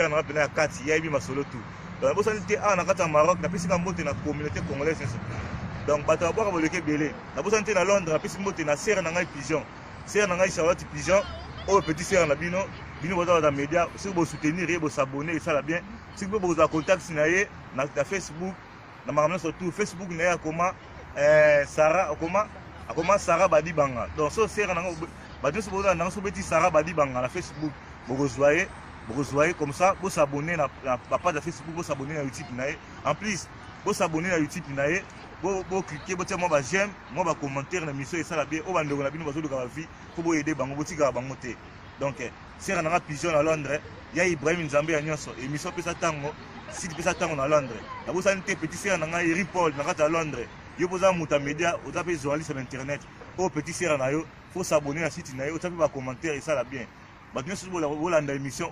na nga pena ya kati ya yebi masolo tout donc bosani te awa na kati ya Maroc napesi nga mbote na communauté congolaise nyonso donc bato babwaka boleke ebele nabosani te na Londres napesi mbote na sere na ngai Pigeon, sere na ngai Charlotte Pigeon oyo petit sere na bino boza na média soki bosoutenir ye bosabone esala bien soki mpe bokozwa contact na ye na Facebook na makambo nyonso tout Facebook na ye akoma Sarah akoma Sarah Badibanga donc so sere nango bato nyonso boza nango so beti Sarah Badibanga na Facebook bokozwa ye comme ça, vous s'abonnez à la page de Facebook, vous s'abonnez à YouTube. En plus, vous s'abonnez à YouTube. Vous cliquez, vous moi j'aime, moi je commentaire l'émission et ça la bien. Vous allez vous abonner à la vie pour aider bango botika bangote. Donc, c'est un Pigeon à Londres. Il y a Ibrahim Nzambe à Nyonso. Émission peut s'attendre, site peut s'attendre à Londres. La vous avez petit sœur à Ripoll à Londres. Vous pouvez vous média, vous avez journaliste sur internet. Au petit sœur à yo, faut s'abonner à site na yo, vous avez commentaire et ça la bien. Maintenant, si vous avez l'émission,